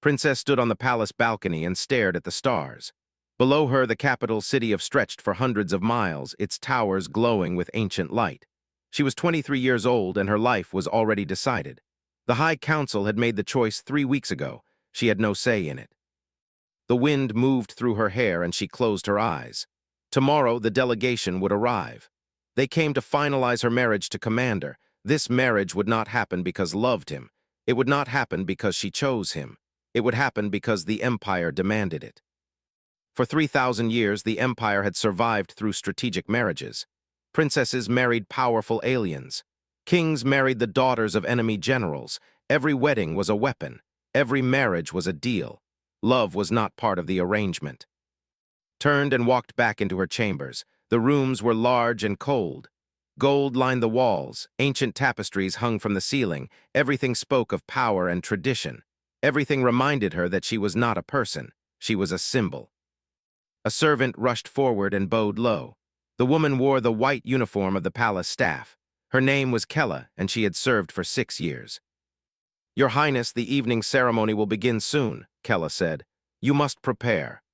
Princess stood on the palace balcony and stared at the stars. Below her, the capital city of stretched for hundreds of miles, its towers glowing with ancient light. She was 23 years old, and her life was already decided. The High Council had made the choice 3 weeks ago. She had no say in it. The wind moved through her hair, and she closed her eyes. Tomorrow, the delegation would arrive. They came to finalize her marriage to Commander. This marriage would not happen because loved him. It would not happen because she chose him. It would happen because the Empire demanded it. For 3,000 years, the Empire had survived through strategic marriages. Princesses married powerful aliens. Kings married the daughters of enemy generals. Every wedding was a weapon. Every marriage was a deal. Love was not part of the arrangement. Turned and walked back into her chambers. The rooms were large and cold. Gold lined the walls. Ancient tapestries hung from the ceiling. Everything spoke of power and tradition. Everything reminded her that she was not a person. She was a symbol. A servant rushed forward and bowed low. The woman wore the white uniform of the palace staff. Her name was Kella, and she had served for 6 years. "Your Highness, the evening ceremony will begin soon," Kella said. "You must prepare."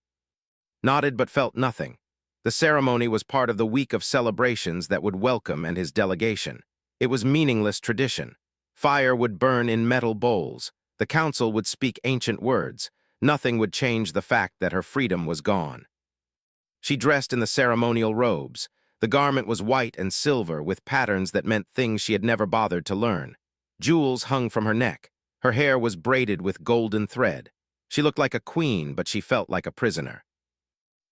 Nodded but felt nothing. The ceremony was part of the week of celebrations that would welcome and his delegation. It was meaningless tradition. Fire would burn in metal bowls. The council would speak ancient words. Nothing would change the fact that her freedom was gone. She dressed in the ceremonial robes. The garment was white and silver with patterns that meant things she had never bothered to learn. Jewels hung from her neck. Her hair was braided with golden thread. She looked like a queen, but she felt like a prisoner.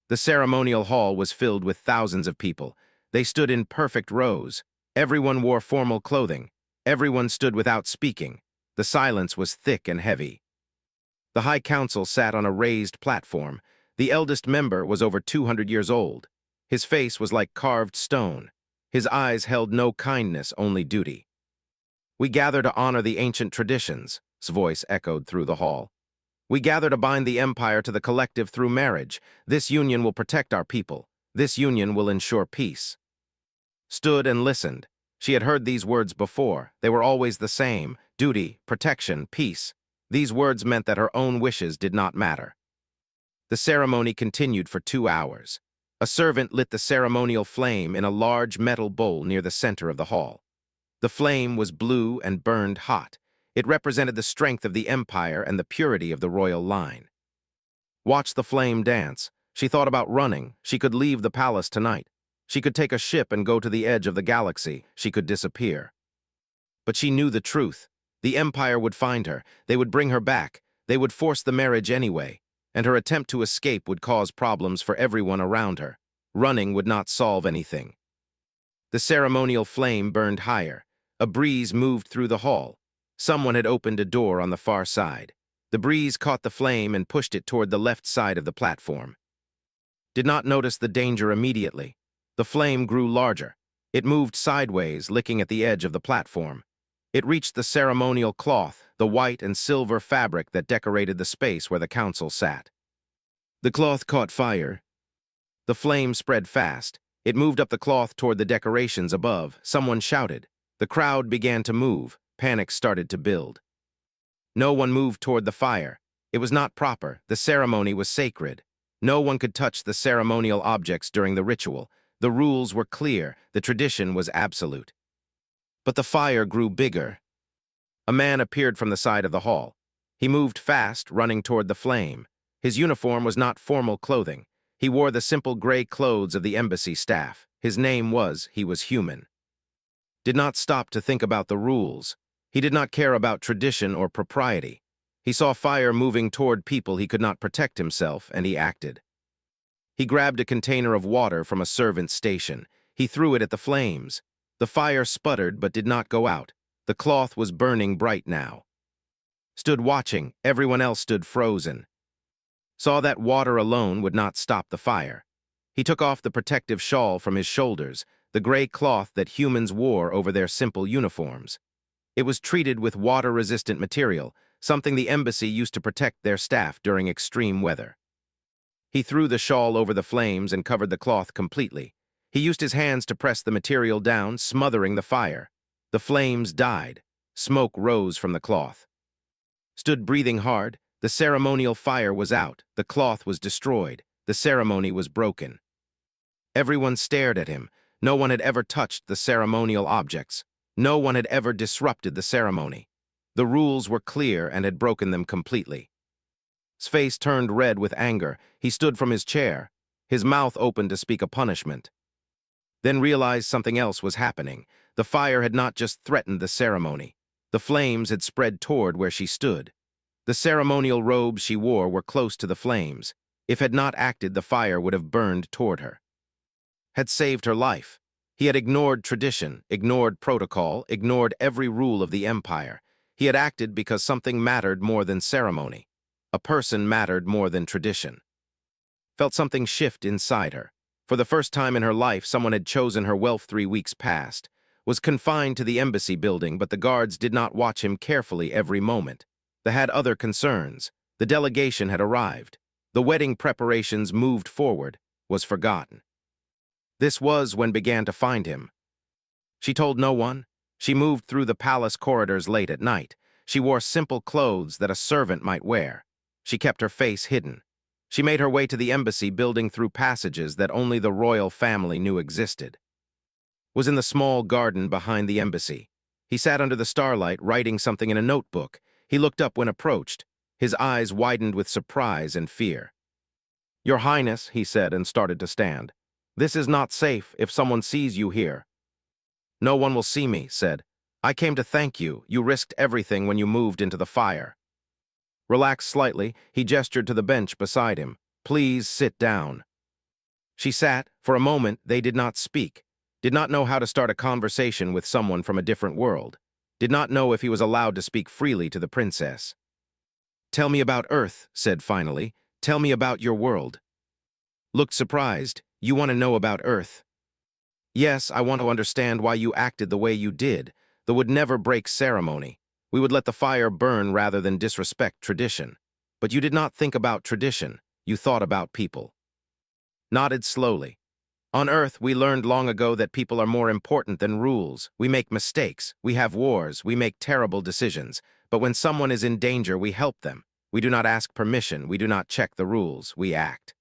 The ceremonial hall was filled with thousands of people. They stood in perfect rows. Everyone wore formal clothing. Everyone stood without speaking. The silence was thick and heavy. The High Council sat on a raised platform. The eldest member was over 200 years old. His face was like carved stone. His eyes held no kindness, only duty. "We gather to honor the ancient traditions," his voice echoed through the hall. "We gather to bind the Empire to the collective through marriage. This union will protect our people. This union will ensure peace." Stood and listened. She had heard these words before. They were always the same: duty, protection, peace. These words meant that her own wishes did not matter. The ceremony continued for 2 hours. A servant lit the ceremonial flame in a large metal bowl near the center of the hall. The flame was blue and burned hot. It represented the strength of the Empire and the purity of the royal line. Watch the flame dance. She thought about running. She could leave the palace tonight. She could take a ship and go to the edge of the galaxy. She could disappear. But she knew the truth. The Empire would find her. They would bring her back. They would force the marriage anyway. And her attempt to escape would cause problems for everyone around her. Running would not solve anything. The ceremonial flame burned higher. A breeze moved through the hall. Someone had opened a door on the far side. The breeze caught the flame and pushed it toward the left side of the platform. Did not notice the danger immediately. The flame grew larger. It moved sideways, licking at the edge of the platform. It reached the ceremonial cloth, the white and silver fabric that decorated the space where the council sat. The cloth caught fire. The flame spread fast. It moved up the cloth toward the decorations above. Someone shouted. The crowd began to move. Panic started to build. No one moved toward the fire. It was not proper. The ceremony was sacred. No one could touch the ceremonial objects during the ritual. The rules were clear. The tradition was absolute. But the fire grew bigger. A man appeared from the side of the hall. He moved fast, running toward the flame. His uniform was not formal clothing. He wore the simple gray clothes of the embassy staff. His name was, he was human. Did not stop to think about the rules. He did not care about tradition or propriety. He saw fire moving toward people he could not protect himself, and he acted. He grabbed a container of water from a servant's station. He threw it at the flames. The fire sputtered but did not go out. The cloth was burning bright now. Stood watching. Everyone else stood frozen. Saw that water alone would not stop the fire. He took off the protective shawl from his shoulders, the gray cloth that humans wore over their simple uniforms. It was treated with water-resistant material, something the embassy used to protect their staff during extreme weather. He threw the shawl over the flames and covered the cloth completely. He used his hands to press the material down, smothering the fire. The flames died. Smoke rose from the cloth. Stood breathing hard. The ceremonial fire was out, the cloth was destroyed, the ceremony was broken. Everyone stared at him. No one had ever touched the ceremonial objects. No one had ever disrupted the ceremony. The rules were clear and had broken them completely. His face turned red with anger. He stood from his chair, his mouth open to speak a punishment. Then realized something else was happening. The fire had not just threatened the ceremony. The flames had spread toward where she stood. The ceremonial robes she wore were close to the flames. If had not acted, the fire would have burned toward her. Had saved her life. He had ignored tradition, ignored protocol, ignored every rule of the empire. He had acted because something mattered more than ceremony. A person mattered more than tradition. Felt something shift inside her. For the first time in her life, someone had chosen her wealth 3 weeks past, was confined to the embassy building, but the guards did not watch him carefully every moment. They had other concerns. The delegation had arrived. The wedding preparations moved forward, was forgotten. This was when began to find him. She told no one. She moved through the palace corridors late at night. She wore simple clothes that a servant might wear. She kept her face hidden. She made her way to the embassy building through passages that only the royal family knew existed. Was in the small garden behind the embassy. He sat under the starlight, writing something in a notebook. He looked up when approached. His eyes widened with surprise and fear. "Your Highness," he said, and started to stand. "This is not safe if someone sees you here." "No one will see me," said. "I came to thank you. You risked everything when you moved into the fire." Relaxed slightly, he gestured to the bench beside him. "Please sit down." She sat. For a moment, they did not speak. Did not know how to start a conversation with someone from a different world. Did not know if he was allowed to speak freely to the princess. "Tell me about Earth," said finally. "Tell me about your world." Looked surprised. "You want to know about Earth?" "Yes, I want to understand why you acted the way you did. The would never break ceremony. We would let the fire burn rather than disrespect tradition. But you did not think about tradition. You thought about people." Nodded slowly. "On Earth, we learned long ago that people are more important than rules. We make mistakes. We have wars. We make terrible decisions. But when someone is in danger, we help them. We do not ask permission. We do not check the rules. We act."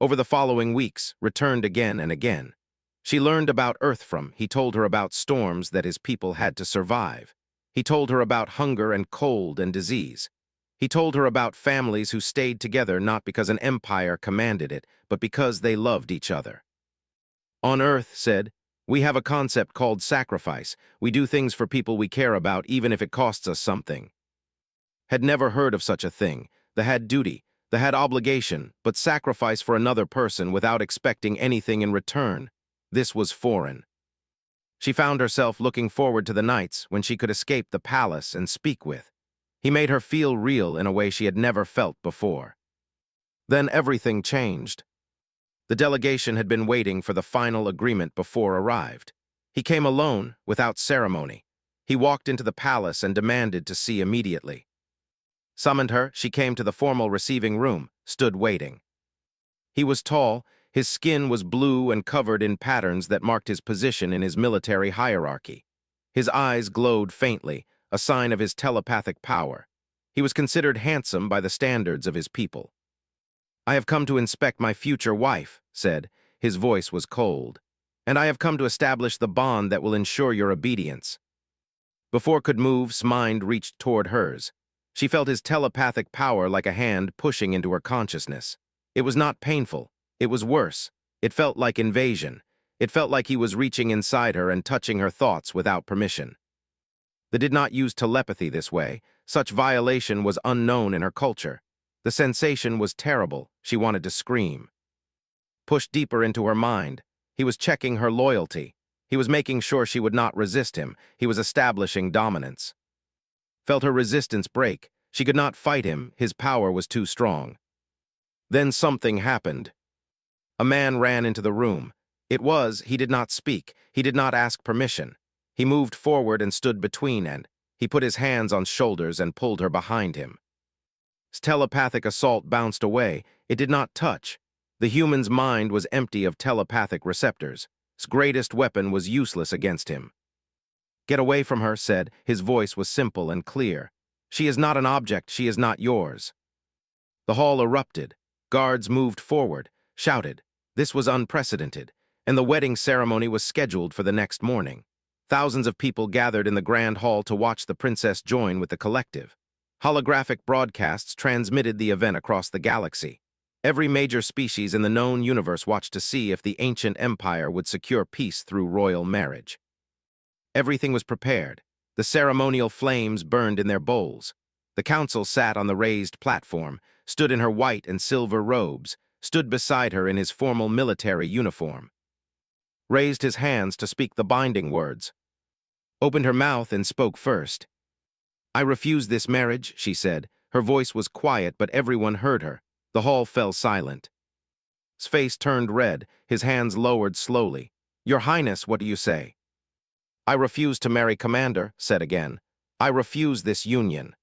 Over the following weeks, returned again and again. She learned about Earth from. He told her about storms that his people had to survive. He told her about hunger and cold and disease. He told her about families who stayed together not because an empire commanded it, but because they loved each other. "On Earth," said, "we have a concept called sacrifice. We do things for people we care about, even if it costs us something." Had never heard of such a thing. They had duty, they had obligation, but sacrifice for another person without expecting anything in return. This was foreign. She found herself looking forward to the nights when she could escape the palace and speak with. He made her feel real in a way she had never felt before. Then everything changed. The delegation had been waiting for the final agreement before arrived. He came alone, without ceremony. He walked into the palace and demanded to see immediately. Summoned her, she came to the formal receiving room, stood waiting. He was tall, his skin was blue and covered in patterns that marked his position in his military hierarchy. His eyes glowed faintly, a sign of his telepathic power. He was considered handsome by the standards of his people. "I have come to inspect my future wife," said. His voice was cold. "And I have come to establish the bond that will ensure your obedience." Before could move's mind reached toward hers. She felt his telepathic power like a hand pushing into her consciousness. It was not painful. It was worse. It felt like invasion. It felt like he was reaching inside her and touching her thoughts without permission. They did not use telepathy this way. Such violation was unknown in her culture. The sensation was terrible. She wanted to scream. Pushed deeper into her mind. He was checking her loyalty. He was making sure she would not resist him. He was establishing dominance. Felt her resistance break. She could not fight him. His power was too strong. Then something happened. A man ran into the room. He did not speak. He did not ask permission. He moved forward and stood between, and he put his hands on shoulders and pulled her behind him. His telepathic assault bounced away. It did not touch. The human's mind was empty of telepathic receptors. His greatest weapon was useless against him. "Get away from her," said. His voice was simple and clear. She is not an object, she is not yours. The hall erupted. Guards moved forward, shouted. This was unprecedented, and the wedding ceremony was scheduled for the next morning. Thousands of people gathered in the grand hall to watch the princess join with the collective. Holographic broadcasts transmitted the event across the galaxy. Every major species in the known universe watched to see if the ancient empire would secure peace through royal marriage. Everything was prepared. The ceremonial flames burned in their bowls. The council sat on the raised platform, stood in her white and silver robes, stood beside her in his formal military uniform. Raised his hands to speak the binding words. Opened her mouth and spoke first. I refuse this marriage, she said. Her voice was quiet, but everyone heard her. The hall fell silent. His face turned red, his hands lowered slowly. Your Highness, what do you say? I refuse to marry Commander, said again. I refuse this union.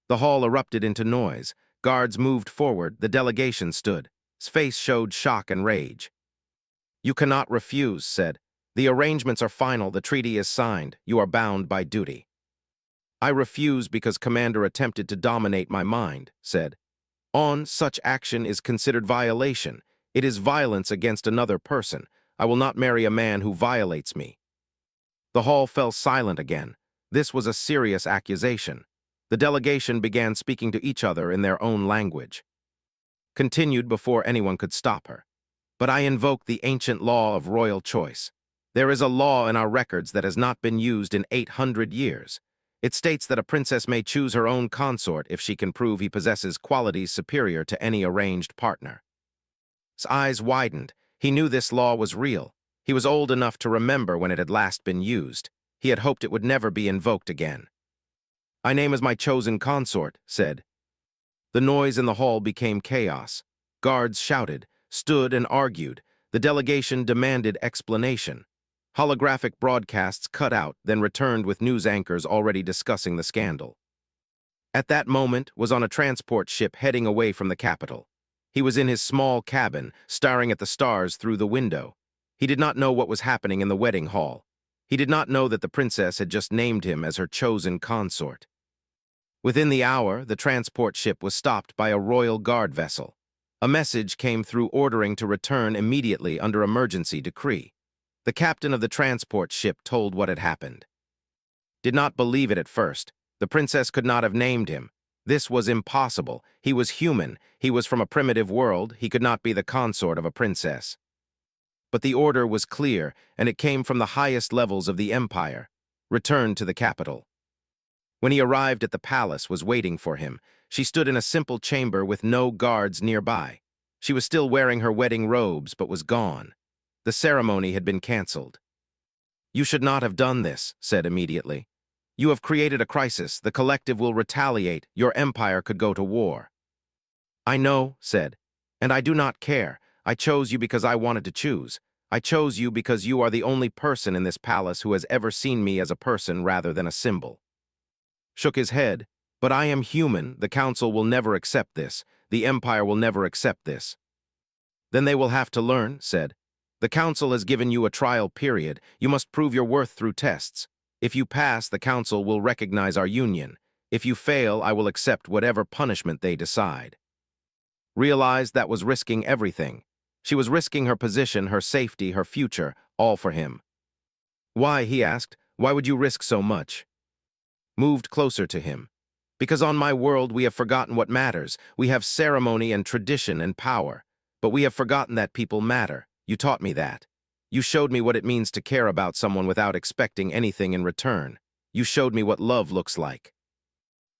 The hall erupted into noise. Guards moved forward, the delegation stood. His face showed shock and rage. You cannot refuse, said. The arrangements are final, the treaty is signed. You are bound by duty. I refuse because Commander attempted to dominate my mind, said. Such action is considered violation. It is violence against another person. I will not marry a man who violates me. The hall fell silent again. This was a serious accusation. The delegation began speaking to each other in their own language. Continued before anyone could stop her. But I invoke the ancient law of royal choice. There is a law in our records that has not been used in 800 years. It states that a princess may choose her own consort if she can prove he possesses qualities superior to any arranged partner. His eyes widened. He knew this law was real. He was old enough to remember when it had last been used. He had hoped it would never be invoked again. I name as my chosen consort, said. The noise in the hall became chaos. Guards shouted, stood and argued. The delegation demanded explanation. Holographic broadcasts cut out, then returned with news anchors already discussing the scandal. At that moment was on a transport ship heading away from the capital. He was in his small cabin, staring at the stars through the window. He did not know what was happening in the wedding hall. He did not know that the princess had just named him as her chosen consort. Within the hour, the transport ship was stopped by a royal guard vessel. A message came through ordering to return immediately under emergency decree. The captain of the transport ship told what had happened. Did not believe it at first. The princess could not have named him. This was impossible. He was human. He was from a primitive world. He could not be the consort of a princess. But the order was clear, and it came from the highest levels of the empire. Return to the capital. When he arrived at the palace was waiting for him. She stood in a simple chamber with no guards nearby. She was still wearing her wedding robes, but was gone. The ceremony had been cancelled. You should not have done this, said immediately. You have created a crisis. The collective will retaliate. Your empire could go to war. I know, said, and I do not care. I chose you because I wanted to choose. I chose you because you are the only person in this palace who has ever seen me as a person rather than a symbol. Shook his head. But I am human. The council will never accept this. The empire will never accept this. Then they will have to learn, said. The council has given you a trial period. You must prove your worth through tests. If you pass, the council will recognize our union. If you fail, I will accept whatever punishment they decide. Realized that was risking everything. She was risking her position, her safety, her future, all for him. Why, he asked, why would you risk so much? Moved closer to him. Because on my world we have forgotten what matters. We have ceremony and tradition and power. But we have forgotten that people matter. You taught me that. You showed me what it means to care about someone without expecting anything in return. You showed me what love looks like.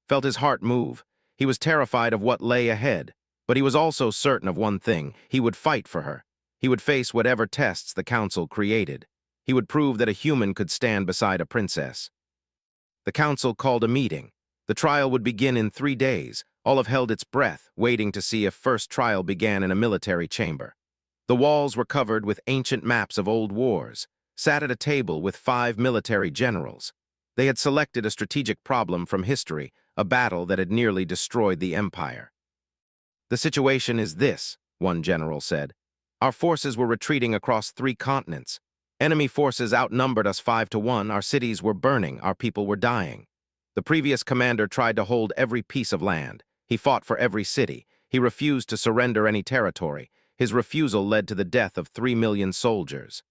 Felt his heart move. He was terrified of what lay ahead. But he was also certain of one thing. He would fight for her. He would face whatever tests the council created. He would prove that a human could stand beside a princess. The council called a meeting. The trial would begin in 3 days. All have held its breath, waiting to see if first trial began in a military chamber. The walls were covered with ancient maps of old wars. Sat at a table with 5 military generals. They had selected a strategic problem from history, a battle that had nearly destroyed the empire. The situation is this, one general said. Our forces were retreating across 3 continents. Enemy forces outnumbered us 5 to 1. Our cities were burning. Our people were dying. The previous commander tried to hold every piece of land. He fought for every city. He refused to surrender any territory. His refusal led to the death of 3 million soldiers.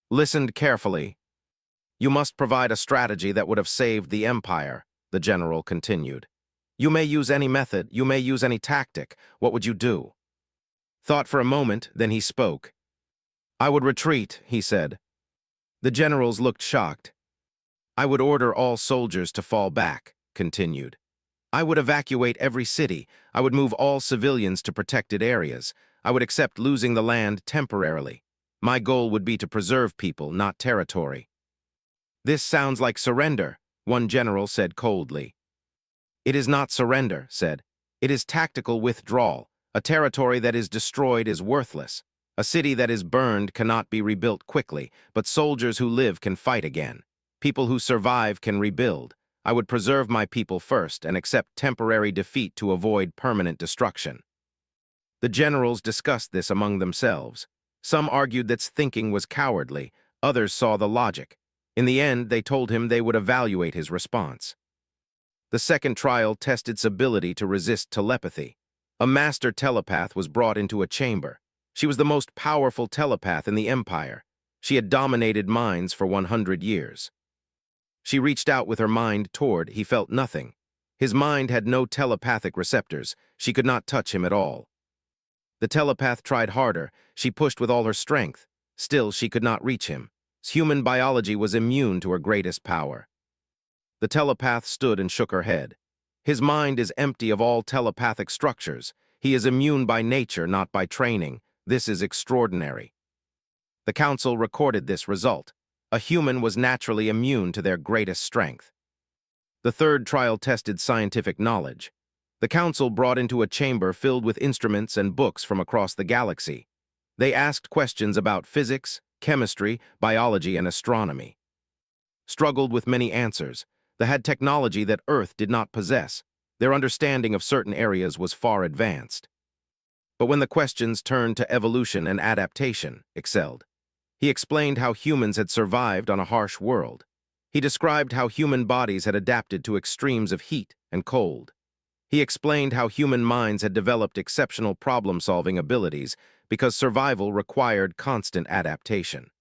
Listened carefully. You must provide a strategy that would have saved the empire, the general continued. You may use any method, you may use any tactic. What would you do? Thought for a moment, then he spoke. I would retreat, he said. The generals looked shocked. I would order all soldiers to fall back, continued. I would evacuate every city. I would move all civilians to protected areas. I would accept losing the land temporarily. My goal would be to preserve people, not territory. This sounds like surrender, one general said coldly. It is not surrender, said. It is tactical withdrawal. A territory that is destroyed is worthless. A city that is burned cannot be rebuilt quickly, but soldiers who live can fight again. People who survive can rebuild. I would preserve my people first and accept temporary defeat to avoid permanent destruction. The generals discussed this among themselves. Some argued that thinking was cowardly, others saw the logic. In the end, they told him they would evaluate his response. The second trial tested its ability to resist telepathy. A master telepath was brought into a chamber. She was the most powerful telepath in the Empire. She had dominated minds for 100 years. She reached out with her mind toward, he felt nothing. His mind had no telepathic receptors. She could not touch him at all. The telepath tried harder. She pushed with all her strength. Still, she could not reach him. Human biology was immune to her greatest power. The telepath stood and shook her head. His mind is empty of all telepathic structures. He is immune by nature, not by training. This is extraordinary. The council recorded this result. A human was naturally immune to their greatest strength. The third trial tested scientific knowledge. The council brought into a chamber filled with instruments and books from across the galaxy. They asked questions about physics, chemistry, biology, and astronomy. Struggled with many answers. They had technology that Earth did not possess. Their understanding of certain areas was far advanced. But when the questions turned to evolution and adaptation, excelled. He explained how humans had survived on a harsh world. He described how human bodies had adapted to extremes of heat and cold. He explained how human minds had developed exceptional problem-solving abilities because survival required constant adaptation.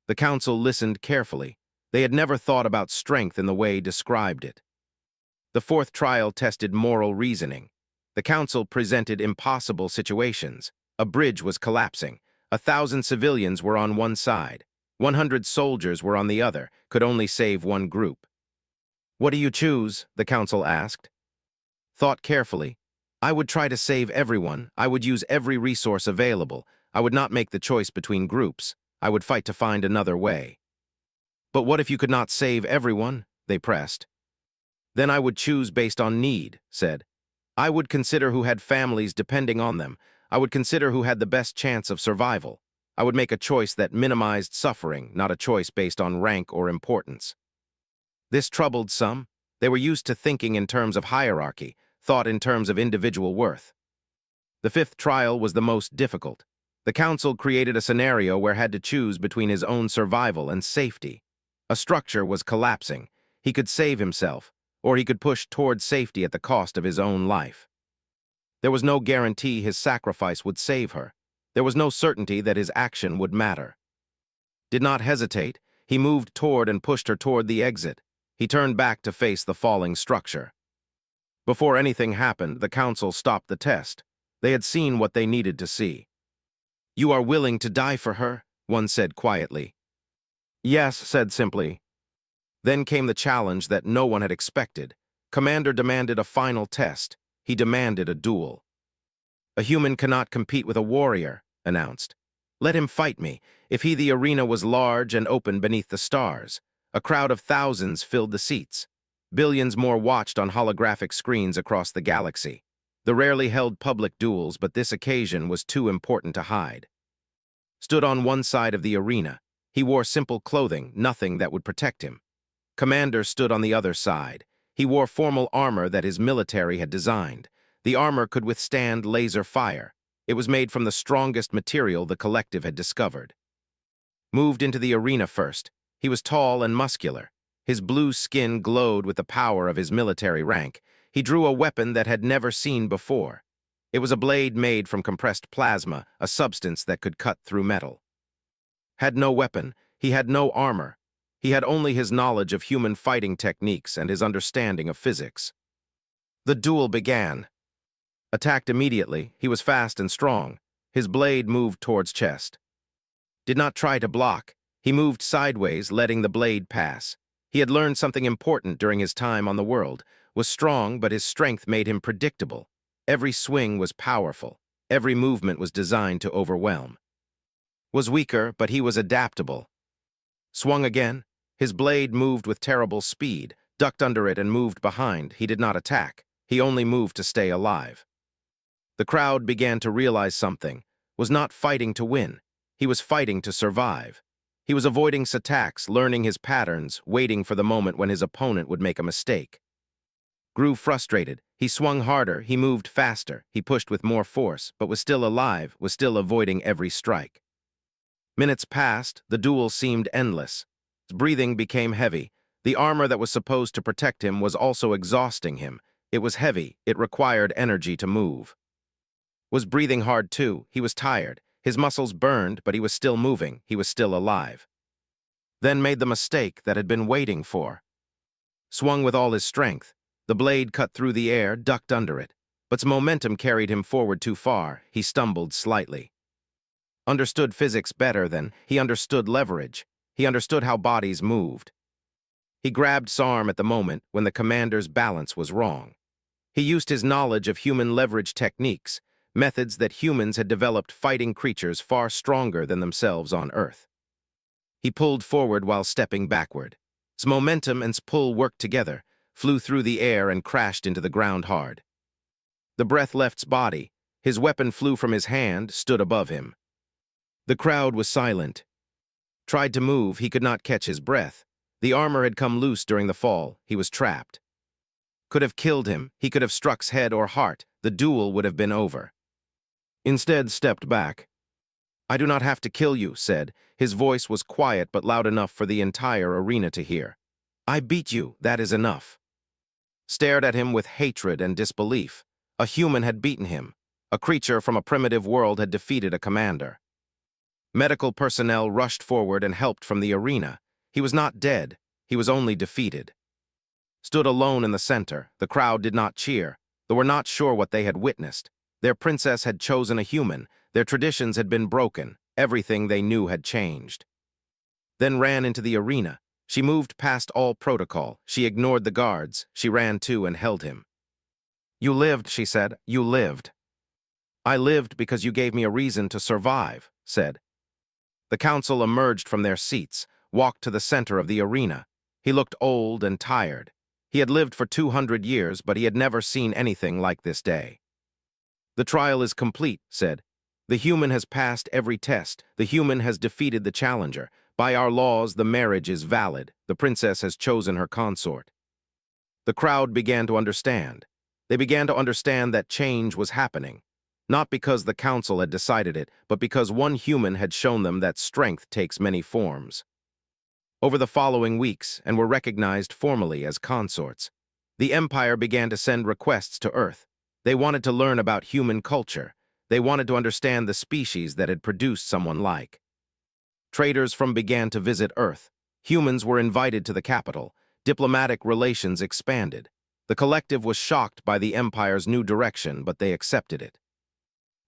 The council listened carefully. They had never thought about strength in the way he described it. The fourth trial tested moral reasoning. The council presented impossible situations. A bridge was collapsing. 1,000 civilians were on one side. 100 soldiers were on the other, could only save one group. What do you choose? The council asked. Thought carefully. I would try to save everyone. I would use every resource available. I would not make the choice between groups. I would fight to find another way. But what if you could not save everyone? They pressed. Then I would choose based on need, said. I would consider who had families depending on them. I would consider who had the best chance of survival. I would make a choice that minimized suffering, not a choice based on rank or importance. This troubled some. They were used to thinking in terms of hierarchy, thought in terms of individual worth. The fifth trial was the most difficult. The council created a scenario where had to choose between his own survival and safety. A structure was collapsing. He could save himself, or he could push toward safety at the cost of his own life. There was no guarantee his sacrifice would save her. There was no certainty that his action would matter. Did not hesitate, he moved toward and pushed her toward the exit. He turned back to face the falling structure. Before anything happened, the council stopped the test. They had seen what they needed to see. You are willing to die for her? One said quietly. Yes, said simply. Then came the challenge that no one had expected. Commander demanded a final test. He demanded a duel. A human cannot compete with a warrior, announced. Let him fight me. If the arena was large and open beneath the stars. A crowd of thousands filled the seats. Billions more watched on holographic screens across the galaxy. The rarely held public duels, but this occasion was too important to hide. Stood on one side of the arena. He wore simple clothing, nothing that would protect him. Commander stood on the other side. He wore formal armor that his military had designed. The armor could withstand laser fire. It was made from the strongest material the collective had discovered. Moved into the arena first. He was tall and muscular. His blue skin glowed with the power of his military rank. He drew a weapon that had never seen before. It was a blade made from compressed plasma, a substance that could cut through metal. Had no weapon, he had no armor. He had only his knowledge of human fighting techniques and his understanding of physics. The duel began. Attacked immediately, he was fast and strong. His blade moved towards chest. Did not try to block. He moved sideways, letting the blade pass. He had learned something important during his time on the world, was strong, but his strength made him predictable. Every swing was powerful. Every movement was designed to overwhelm. Was weaker, but he was adaptable. Swung again. His blade moved with terrible speed, ducked under it and moved behind. He did not attack. He only moved to stay alive. The crowd began to realize something. Was not fighting to win. He was fighting to survive. He was avoiding attacks, learning his patterns, waiting for the moment when his opponent would make a mistake. Grew frustrated. He swung harder, he moved faster, he pushed with more force, but was still alive, was still avoiding every strike. Minutes passed, the duel seemed endless. His breathing became heavy. The armor that was supposed to protect him was also exhausting him. It was heavy, it required energy to move. Was breathing hard too, he was tired. His muscles burned, but he was still moving, he was still alive. Then made the mistake that had been waiting for. Swung with all his strength. The blade cut through the air, ducked under it. But momentum carried him forward too far. He stumbled slightly. Understood physics better than he understood leverage. He understood how bodies moved. He grabbed Sarm at the moment when the commander's balance was wrong. He used his knowledge of human leverage techniques, methods that humans had developed fighting creatures far stronger than themselves on Earth. He pulled forward while stepping backward. His momentum and pull worked together, flew through the air and crashed into the ground hard. The breath left his body. His weapon flew from his hand, stood above him. The crowd was silent. Tried to move, he could not catch his breath. The armor had come loose during the fall. He was trapped. Could have killed him. He could have struck his head or heart. The duel would have been over. Instead, stepped back. "I do not have to kill you," said. His voice was quiet but loud enough for the entire arena to hear. "I beat you, that is enough." Stared at him with hatred and disbelief. A human had beaten him. A creature from a primitive world had defeated a commander. Medical personnel rushed forward and helped from the arena. He was not dead. He was only defeated. Stood alone in the center. The crowd did not cheer. They were not sure what they had witnessed. Their princess had chosen a human. Their traditions had been broken. Everything they knew had changed. Then ran into the arena. She moved past all protocol. She ignored the guards. She ran to and held him. "You lived," she said. "You lived." "I lived because you gave me a reason to survive," said. The council emerged from their seats, walked to the center of the arena. He looked old and tired. He had lived for 200 years, but he had never seen anything like this day. "The trial is complete," said. "The human has passed every test. The human has defeated the challenger. By our laws, the marriage is valid. The princess has chosen her consort." The crowd began to understand. They began to understand that change was happening. Not because the council had decided it, but because one human had shown them that strength takes many forms. Over the following weeks, and were recognized formally as consorts, the Empire began to send requests to Earth. They wanted to learn about human culture. They wanted to understand the species that had produced someone like. Traders from began to visit Earth. Humans were invited to the capital. Diplomatic relations expanded. The collective was shocked by the Empire's new direction, but they accepted it.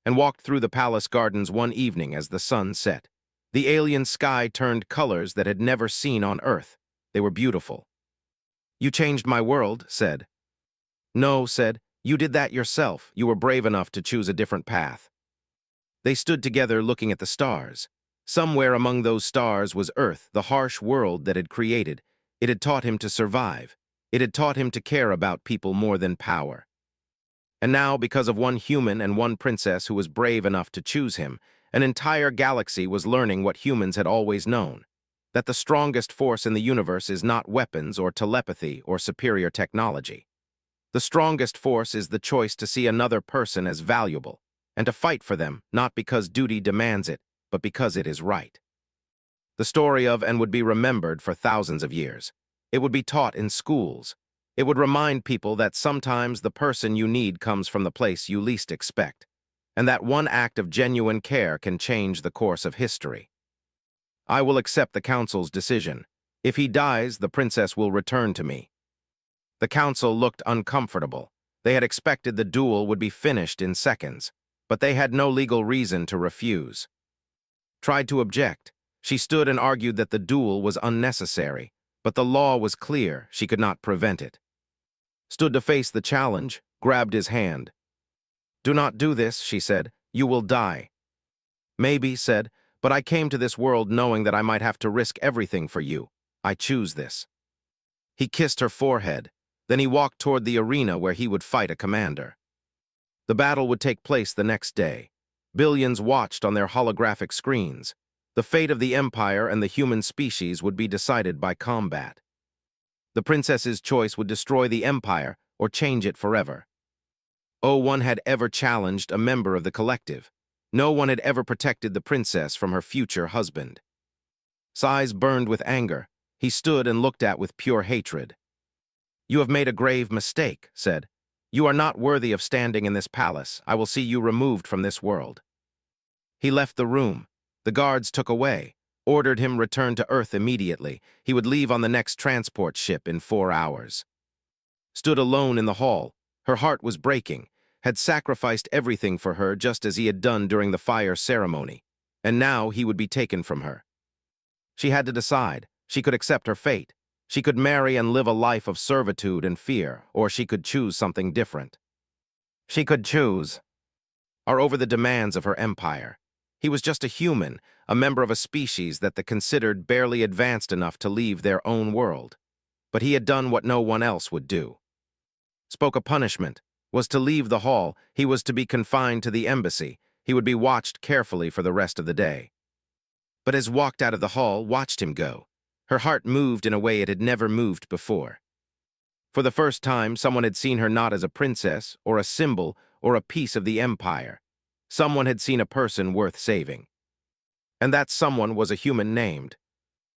And walked through the palace gardens one evening as the sun set. The alien sky turned colors that had never seen on Earth. They were beautiful. "You changed my world," said. "No," said. "You did that yourself. You were brave enough to choose a different path." They stood together looking at the stars. Somewhere among those stars was Earth, the harsh world that had created. It had taught him to survive. It had taught him to care about people more than power. And now, because of one human and one princess who was brave enough to choose him, an entire galaxy was learning what humans had always known, that the strongest force in the universe is not weapons or telepathy or superior technology. The strongest force is the choice to see another person as valuable, and to fight for them, not because duty demands it, but because it is right. The story of and would be remembered for thousands of years. It would be taught in schools. It would remind people that sometimes the person you need comes from the place you least expect, and that one act of genuine care can change the course of history. I will accept the council's decision. If he dies, the princess will return to me. The council looked uncomfortable. They had expected the duel would be finished in seconds, but they had no legal reason to refuse. Tried to object. She stood and argued that the duel was unnecessary, but the law was clear, she could not prevent it. Stood to face the challenge, grabbed his hand. "Do not do this," she said. "You will die." "Maybe," said, "but I came to this world knowing that I might have to risk everything for you. I choose this." He kissed her forehead. Then he walked toward the arena where he would fight a commander. The battle would take place the next day. Billions watched on their holographic screens. The fate of the Empire and the human species would be decided by combat. The princess's choice would destroy the Empire or change it forever. No one had ever challenged a member of the collective. No one had ever protected the princess from her future husband. Sighs burned with anger. He stood and looked at with pure hatred. "You have made a grave mistake," said. "You are not worthy of standing in this palace. I will see you removed from this world." He left the room. The guards took away, ordered him return to Earth immediately. He would leave on the next transport ship in 4 hours. Stood alone in the hall. Her heart was breaking, had sacrificed everything for her just as he had done during the fire ceremony, and now he would be taken from her. She had to decide. She could accept her fate. She could marry and live a life of servitude and fear, or she could choose something different. She could choose over the demands of her empire. He was just a human, a member of a species that the considered barely advanced enough to leave their own world. But he had done what no one else would do. Spoke a punishment, was to leave the hall. He was to be confined to the embassy. He would be watched carefully for the rest of the day. But as walked out of the hall, watched him go. Her heart moved in a way it had never moved before. For the first time, someone had seen her not as a princess, or a symbol, or a piece of the empire. Someone had seen a person worth saving. And that someone was a human named